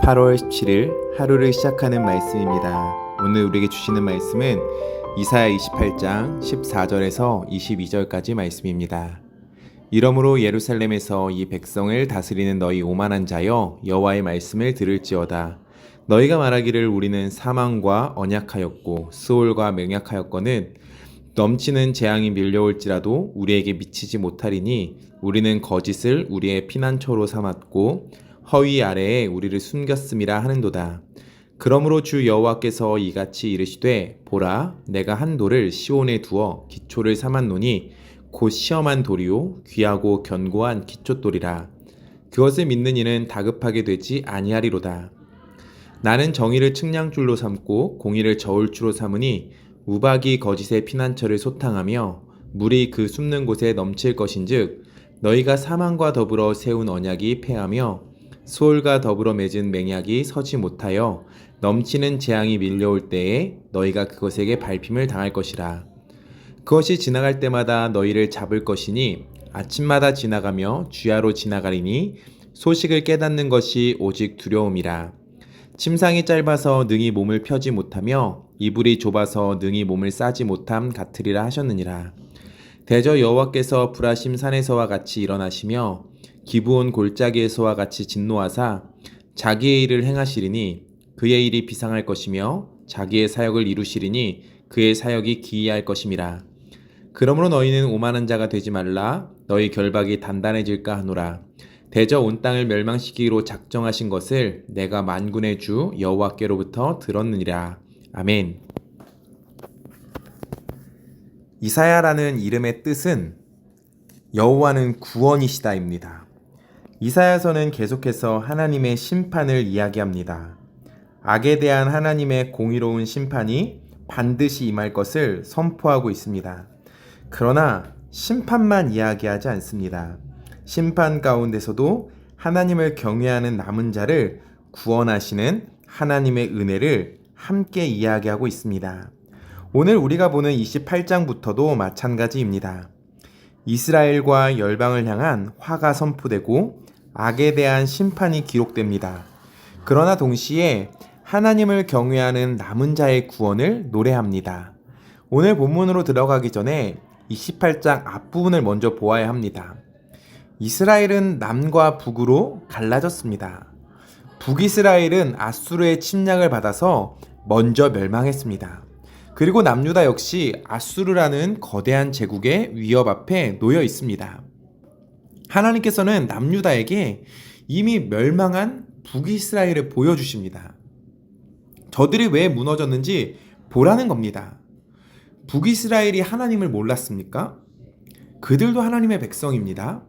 8월 17일 하루를 시작하는 말씀입니다. 오늘 우리에게 주시는 말씀은 이사야 28장 14절에서 22절까지 말씀입니다. 이러므로 예루살렘에서 이 백성을 다스리는 너희 오만한 자여 여호와의 말씀을 들을지어다. 너희가 말하기를 우리는 사망과 언약하였고 수올과 맹약하였거늘 넘치는 재앙이 밀려올지라도 우리에게 미치지 못하리니 우리는 거짓을 우리의 피난처로 삼았고 허위 아래에 우리를 숨겼음이라 하는도다. 그러므로 주 여호와께서 이같이 이르시되 보라 내가 한 돌을 시온에 두어 기초를 삼았노니 곧 시험한 돌이요 귀하고 견고한 기초돌이라. 그것을 믿는 이는 다급하게 되지 아니하리로다. 나는 정의를 측량줄로 삼고 공의를 저울추로 삼으니 우박이 거짓의 피난처를 소탕하며 물이 그 숨는 곳에 넘칠 것인즉 너희가 사망과 더불어 세운 언약이 패하며 수올과 더불어 맺은 맹약이 서지 못하여 넘치는 재앙이 밀려올 때에 너희가 그것에게 밟힘을 당할 것이라. 그것이 지나갈 때마다 너희를 잡을 것이니 아침마다 지나가며 주야로 지나가리니 소식을 깨닫는 것이 오직 두려움이라. 침상이 짧아서 능히 몸을 펴지 못하며 이불이 좁아서 능히 몸을 싸지 못함 같으리라 하셨느니라. 대저 여호와께서 브라심 산에서와 같이 일어나시며 기브온 골짜기에서와 같이 진노하사 자기의 일을 행하시리니 그의 일이 비상할 것이며 자기의 사역을 이루시리니 그의 사역이 기이할 것임이라. 그러므로 너희는 오만한 자가 되지 말라. 너희 결박이 단단해질까 하노라. 대저 온 땅을 멸망시키기로 작정하신 것을 내가 만군의 주 여호와께로부터 들었느니라. 아멘. 이사야라는 이름의 뜻은 여호와는 구원이시다입니다. 이사야서는 계속해서 하나님의 심판을 이야기합니다. 악에 대한 하나님의 공의로운 심판이 반드시 임할 것을 선포하고 있습니다. 그러나 심판만 이야기하지 않습니다. 심판 가운데서도 하나님을 경외하는 남은 자를 구원하시는 하나님의 은혜를 함께 이야기하고 있습니다. 오늘 우리가 보는 28장부터도 마찬가지입니다. 이스라엘과 열방을 향한 화가 선포되고 악에 대한 심판이 기록됩니다. 그러나 동시에 하나님을 경외하는 남은 자의 구원을 노래합니다. 오늘 본문으로 들어가기 전에 28장 앞부분을 먼저 보아야 합니다. 이스라엘은 남과 북으로 갈라졌습니다. 북이스라엘은 아수르의 침략을 받아서 먼저 멸망했습니다. 그리고 남유다 역시 아수르라는 거대한 제국의 위협 앞에 놓여 있습니다. 하나님께서는 남유다에게 이미 멸망한 북이스라엘을 보여주십니다. 저들이 왜 무너졌는지 보라는 겁니다. 북이스라엘이 하나님을 몰랐습니까? 그들도 하나님의 백성입니다.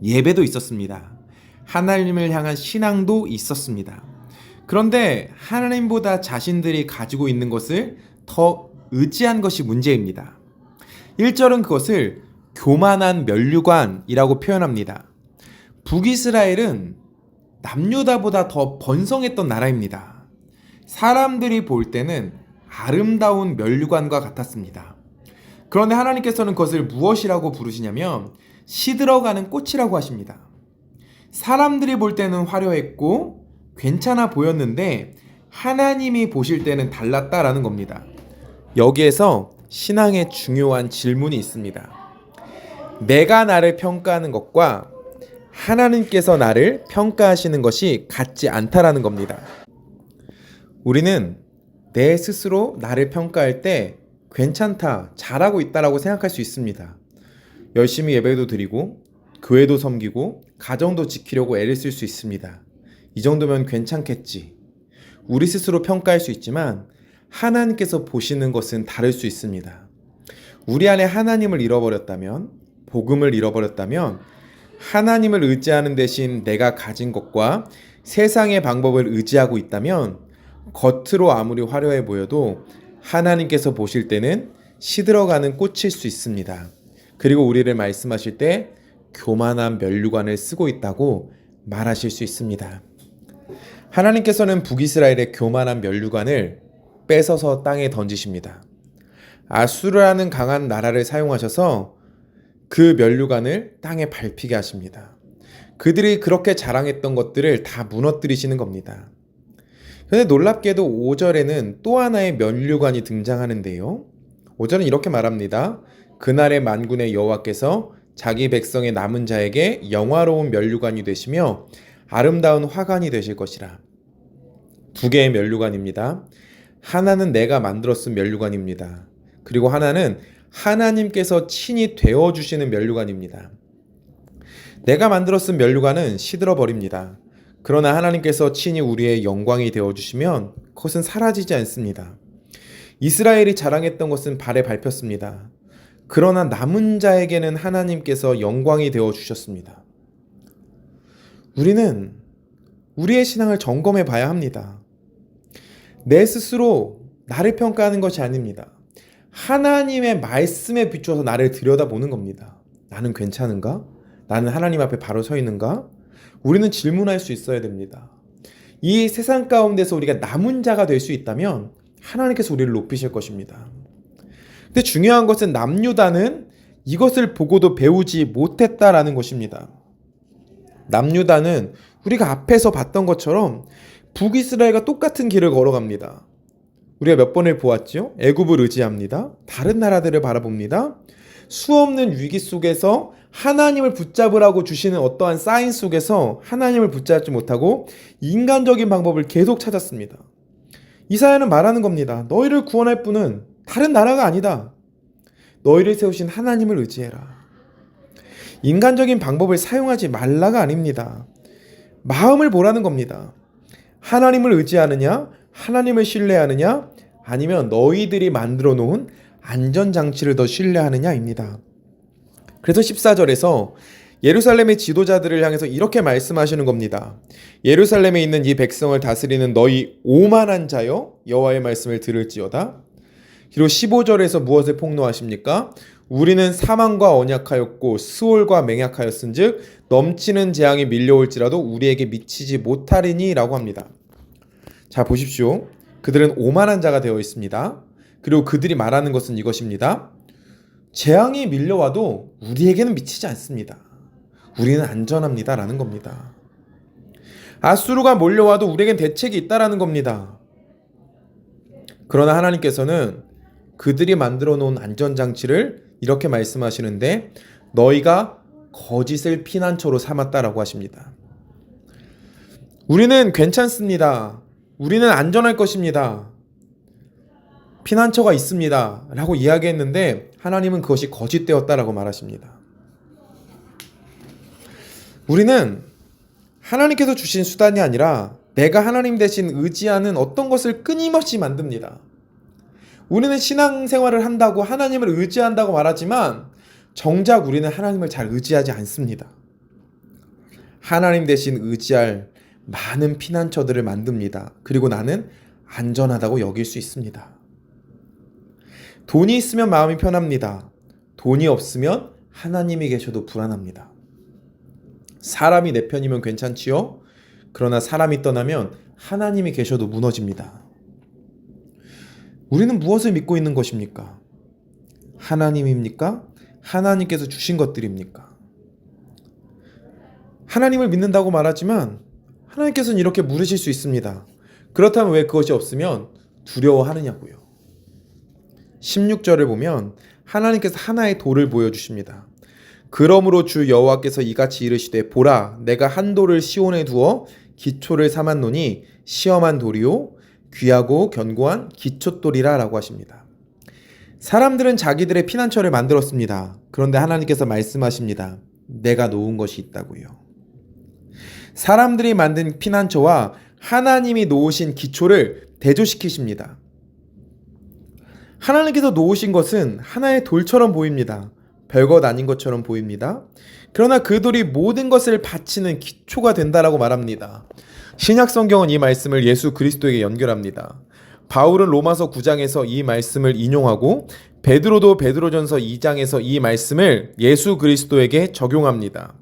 예배도 있었습니다. 하나님을 향한 신앙도 있었습니다. 그런데 하나님보다 자신들이 가지고 있는 것을 더 의지한 것이 문제입니다. 1절은 그것을 교만한 면류관이라고 표현합니다. 북이스라엘은 남유다보다 더 번성했던 나라입니다. 사람들이 볼 때는 아름다운 면류관과 같았습니다. 그런데 하나님께서는 그것을 무엇이라고 부르시냐면 시들어가는 꽃이라고 하십니다. 사람들이 볼 때는 화려했고 괜찮아 보였는데 하나님이 보실 때는 달랐다라는 겁니다. 여기에서 신앙의 중요한 질문이 있습니다. 내가 나를 평가하는 것과 하나님께서 나를 평가하시는 것이 같지 않다라는 겁니다. 우리는 내 스스로 나를 평가할 때 괜찮다, 잘하고 있다라고 생각할 수 있습니다. 열심히 예배도 드리고 교회도 섬기고 가정도 지키려고 애를 쓸 수 있습니다. 이 정도면 괜찮겠지. 우리 스스로 평가할 수 있지만 하나님께서 보시는 것은 다를 수 있습니다. 우리 안에 하나님을 잃어버렸다면, 복음을 잃어버렸다면 하나님을 의지하는 대신 내가 가진 것과 세상의 방법을 의지하고 있다면 겉으로 아무리 화려해 보여도 하나님께서 보실 때는 시들어가는 꽃일 수 있습니다. 그리고 우리를 말씀하실 때 교만한 면류관을 쓰고 있다고 말하실 수 있습니다. 하나님께서는 북이스라엘의 교만한 면류관을 뺏어서 땅에 던지십니다. 아수르라는 강한 나라를 사용하셔서 그 면류관을 땅에 밟히게 하십니다. 그들이 그렇게 자랑했던 것들을 다 무너뜨리시는 겁니다. 그런데 놀랍게도 5절에는 또 하나의 면류관이 등장하는데요. 5절은 이렇게 말합니다. 그날의 만군의 여호와께서 자기 백성의 남은 자에게 영화로운 면류관이 되시며 아름다운 화관이 되실 것이라. 두 개의 면류관입니다. 하나는 내가 만들어 쓴 면류관입니다. 그리고 하나는 하나님께서 친히 되어주시는 면류관입니다. 내가 만들어 쓴 면류관은 시들어 버립니다. 그러나 하나님께서 친히 우리의 영광이 되어주시면 그것은 사라지지 않습니다. 이스라엘이 자랑했던 것은 발에 밟혔습니다. 그러나 남은 자에게는 하나님께서 영광이 되어주셨습니다. 우리는 우리의 신앙을 점검해 봐야 합니다. 내 스스로 나를 평가하는 것이 아닙니다. 하나님의 말씀에 비추어서 나를 들여다보는 겁니다. 나는 괜찮은가? 나는 하나님 앞에 바로 서 있는가? 우리는 질문할 수 있어야 됩니다. 이 세상 가운데서 우리가 남은 자가 될 수 있다면 하나님께서 우리를 높이실 것입니다. 근데 중요한 것은 남유다는 이것을 보고도 배우지 못했다라는 것입니다. 남유다는 우리가 앞에서 봤던 것처럼 북이스라엘과 똑같은 길을 걸어갑니다. 우리가 몇 번을 보았죠? 애굽을 의지합니다. 다른 나라들을 바라봅니다. 수없는 위기 속에서 하나님을 붙잡으라고 주시는 어떠한 사인 속에서 하나님을 붙잡지 못하고 인간적인 방법을 계속 찾았습니다. 이사야는 말하는 겁니다. 너희를 구원할 분은 다른 나라가 아니다. 너희를 세우신 하나님을 의지해라. 인간적인 방법을 사용하지 말라가 아닙니다. 마음을 보라는 겁니다. 하나님을 의지하느냐? 하나님을 신뢰하느냐? 아니면 너희들이 만들어 놓은 안전장치를 더 신뢰하느냐입니다. 그래서 14절에서 예루살렘의 지도자들을 향해서 이렇게 말씀하시는 겁니다. 예루살렘에 있는 이 백성을 다스리는 너희 오만한 자여 여호와의 말씀을 들을지어다. 그리고 15절에서 무엇을 폭로하십니까? 우리는 사망과 언약하였고 스올과 맹약하였은즉 넘치는 재앙이 밀려올지라도 우리에게 미치지 못하리니 라고 합니다. 자, 보십시오. 그들은 오만한 자가 되어 있습니다. 그리고 그들이 말하는 것은 이것입니다. 재앙이 밀려와도 우리에게는 미치지 않습니다. 우리는 안전합니다 라는 겁니다. 아수르가 몰려와도 우리에겐 대책이 있다라는 겁니다. 그러나 하나님께서는 그들이 만들어 놓은 안전장치를 이렇게 말씀하시는데 너희가 거짓을 피난처로 삼았다라고 하십니다. 우리는 괜찮습니다. 우리는 안전할 것입니다. 피난처가 있습니다 라고 이야기했는데 하나님은 그것이 거짓되었다라고 말하십니다. 우리는 하나님께서 주신 수단이 아니라 내가 하나님 대신 의지하는 어떤 것을 끊임없이 만듭니다. 우리는 신앙생활을 한다고 하나님을 의지한다고 말하지만 정작 우리는 하나님을 잘 의지하지 않습니다. 하나님 대신 의지할 많은 피난처들을 만듭니다. 그리고 나는 안전하다고 여길 수 있습니다. 돈이 있으면 마음이 편합니다. 돈이 없으면 하나님이 계셔도 불안합니다. 사람이 내 편이면 괜찮지요? 그러나 사람이 떠나면 하나님이 계셔도 무너집니다. 우리는 무엇을 믿고 있는 것입니까? 하나님입니까? 하나님께서 주신 것들입니까? 하나님을 믿는다고 말하지만 하나님께서는 이렇게 물으실 수 있습니다. 그렇다면 왜 그것이 없으면 두려워하느냐고요. 16절을 보면 하나님께서 하나의 돌을 보여주십니다. 그러므로 주 여호와께서 이같이 이르시되 보라 내가 한 돌을 시온에 두어 기초를 삼았노니 시험한 돌이요 귀하고 견고한 기초돌이라 라고 하십니다. 사람들은 자기들의 피난처를 만들었습니다. 그런데 하나님께서 말씀하십니다. 내가 놓은 것이 있다고요. 사람들이 만든 피난처와 하나님이 놓으신 기초를 대조시키십니다. 하나님께서 놓으신 것은 하나의 돌처럼 보입니다. 별것 아닌 것처럼 보입니다. 그러나 그 돌이 모든 것을 바치는 기초가 된다라고 말합니다. 신약 성경은 이 말씀을 예수 그리스도에게 연결합니다. 바울은 로마서 9장에서 이 말씀을 인용하고 베드로도 베드로전서 2장에서 이 말씀을 예수 그리스도에게 적용합니다.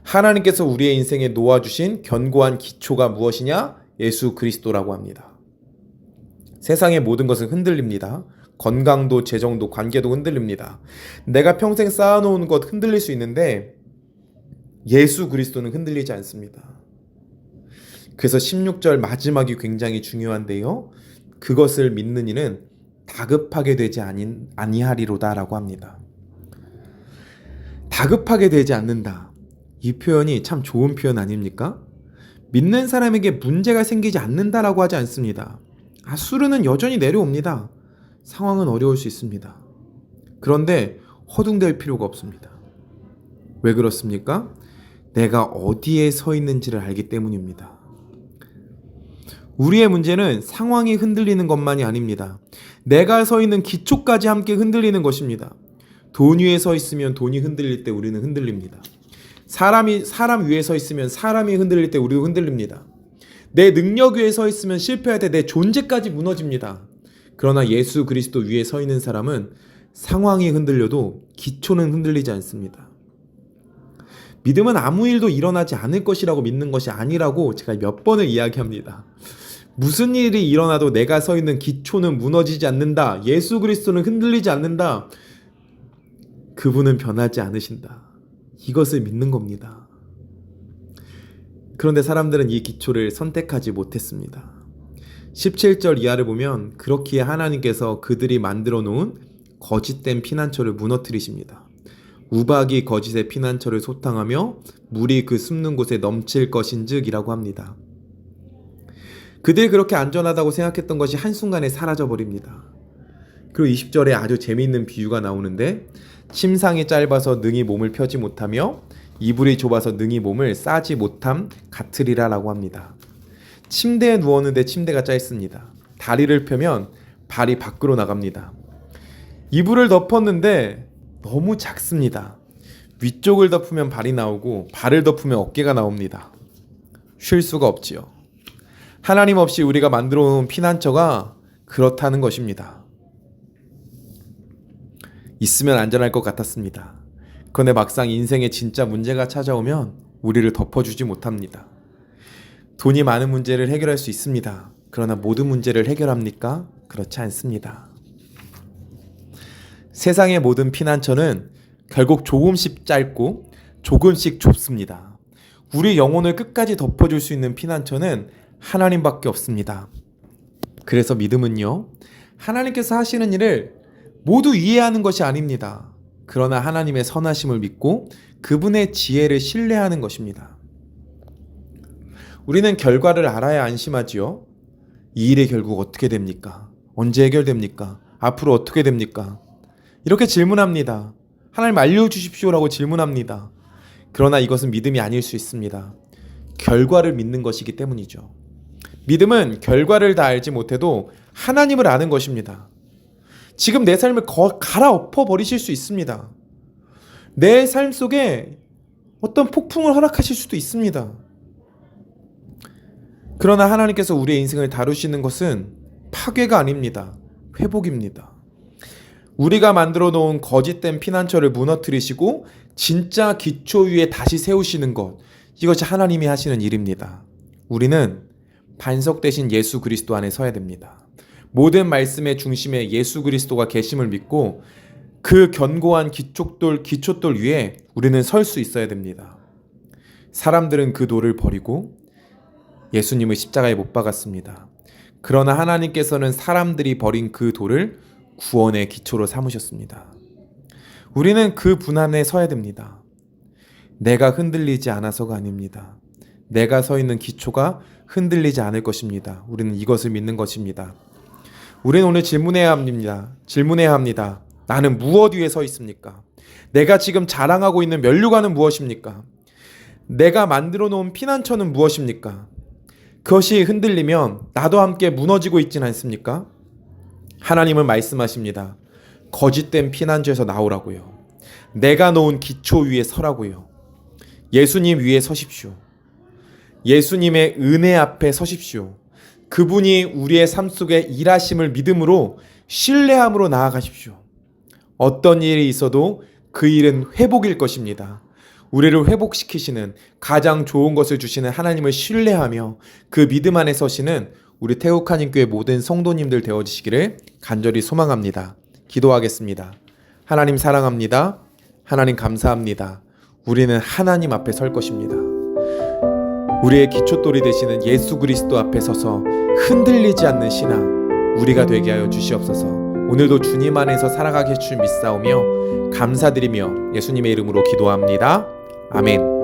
하나님께서 우리의 인생에 놓아주신 견고한 기초가 무엇이냐? 예수 그리스도라고 합니다. 세상의 모든 것은 흔들립니다. 건강도, 재정도, 관계도 흔들립니다. 내가 평생 쌓아놓은 것 흔들릴 수 있는데 예수 그리스도는 흔들리지 않습니다. 그래서 16절 마지막이 굉장히 중요한데요. 그것을 믿는 이는 다급하게 되지 아니하리로다 라고 합니다. 다급하게 되지 않는다. 이 표현이 참 좋은 표현 아닙니까? 믿는 사람에게 문제가 생기지 않는다라고 하지 않습니다. 수르는 여전히 내려옵니다. 상황은 어려울 수 있습니다. 그런데 허둥댈 필요가 없습니다. 왜 그렇습니까? 내가 어디에 서 있는지를 알기 때문입니다. 우리의 문제는 상황이 흔들리는 것만이 아닙니다. 내가 서 있는 기초까지 함께 흔들리는 것입니다. 돈 위에 서 있으면 돈이 흔들릴 때 우리는 흔들립니다. 사람 위에 서 있으면 사람이 흔들릴 때 우리도 흔들립니다. 내 능력 위에 서 있으면 실패할 때 내 존재까지 무너집니다. 그러나 예수 그리스도 위에 서 있는 사람은 상황이 흔들려도 기초는 흔들리지 않습니다. 믿음은 아무 일도 일어나지 않을 것이라고 믿는 것이 아니라고 제가 몇 번을 이야기합니다. 무슨 일이 일어나도 내가 서 있는 기초는 무너지지 않는다. 예수 그리스도는 흔들리지 않는다. 그분은 변하지 않으신다. 이것을 믿는 겁니다. 그런데 사람들은 이 기초를 선택하지 못했습니다. 17절 이하를 보면 그렇기에 하나님께서 그들이 만들어 놓은 거짓된 피난처를 무너뜨리십니다. 우박이 거짓의 피난처를 소탕하며 물이 그 숨는 곳에 넘칠 것인즉 이라고 합니다. 그들이 그렇게 안전하다고 생각했던 것이 한순간에 사라져버립니다. 그리고 20절에 아주 재미있는 비유가 나오는데 침상이 짧아서 능히 몸을 펴지 못하며 이불이 좁아서 능히 몸을 싸지 못함 같으리라 라고 합니다. 침대에 누웠는데 침대가 짧습니다. 다리를 펴면 발이 밖으로 나갑니다. 이불을 덮었는데 너무 작습니다. 위쪽을 덮으면 발이 나오고 발을 덮으면 어깨가 나옵니다. 쉴 수가 없지요. 하나님 없이 우리가 만들어 놓은 피난처가 그렇다는 것입니다. 있으면 안전할 것 같았습니다. 그런데 막상 인생에 진짜 문제가 찾아오면 우리를 덮어주지 못합니다. 돈이 많은 문제를 해결할 수 있습니다. 그러나 모든 문제를 해결합니까? 그렇지 않습니다. 세상의 모든 피난처는 결국 조금씩 짧고 조금씩 좁습니다. 우리 영혼을 끝까지 덮어줄 수 있는 피난처는 하나님밖에 없습니다. 그래서 믿음은요, 하나님께서 하시는 일을 모두 이해하는 것이 아닙니다. 그러나 하나님의 선하심을 믿고 그분의 지혜를 신뢰하는 것입니다. 우리는 결과를 알아야 안심하지요. 이 일이 결국 어떻게 됩니까? 언제 해결됩니까? 앞으로 어떻게 됩니까? 이렇게 질문합니다. 하나님 알려주십시오라고 질문합니다. 그러나 이것은 믿음이 아닐 수 있습니다. 결과를 믿는 것이기 때문이죠. 믿음은 결과를 다 알지 못해도 하나님을 아는 것입니다. 지금 내 삶을 갈아엎어 버리실 수 있습니다. 내 삶 속에 어떤 폭풍을 허락하실 수도 있습니다. 그러나 하나님께서 우리의 인생을 다루시는 것은 파괴가 아닙니다. 회복입니다. 우리가 만들어 놓은 거짓된 피난처를 무너뜨리시고 진짜 기초 위에 다시 세우시는 것, 이것이 하나님이 하시는 일입니다. 우리는 반석 대신 예수 그리스도 안에 서야 됩니다. 모든 말씀의 중심에 예수 그리스도가 계심을 믿고 그 견고한 기초돌 위에 우리는 설 수 있어야 됩니다. 사람들은 그 돌을 버리고 예수님을 십자가에 못 박았습니다. 그러나 하나님께서는 사람들이 버린 그 돌을 구원의 기초로 삼으셨습니다. 우리는 그 분안에 서야 됩니다. 내가 흔들리지 않아서가 아닙니다. 내가 서 있는 기초가 흔들리지 않을 것입니다. 우리는 이것을 믿는 것입니다. 우리는 오늘 질문해야 합니다. 나는 무엇 위에 서 있습니까? 내가 지금 자랑하고 있는 면류관은 무엇입니까? 내가 만들어 놓은 피난처는 무엇입니까? 그것이 흔들리면 나도 함께 무너지고 있지는 않습니까? 하나님은 말씀하십니다. 거짓된 피난처에서 나오라고요. 내가 놓은 기초 위에 서라고요. 예수님 위에 서십시오. 예수님의 은혜 앞에 서십시오. 그분이 우리의 삶 속에 일하심을 믿음으로 신뢰함으로 나아가십시오. 어떤 일이 있어도 그 일은 회복일 것입니다. 우리를 회복시키시는 가장 좋은 것을 주시는 하나님을 신뢰하며 그 믿음 안에 서시는 우리 태국한인교회 모든 성도님들 되어주시기를 간절히 소망합니다. 기도하겠습니다. 하나님 사랑합니다. 하나님 감사합니다. 우리는 하나님 앞에 설 것입니다. 우리의 기초돌이 되시는 예수 그리스도 앞에 서서 흔들리지 않는 신앙 우리가 되게 하여 주시옵소서. 오늘도 주님 안에서 살아가게 해주신 믿사오며 감사드리며 예수님의 이름으로 기도합니다. 아멘.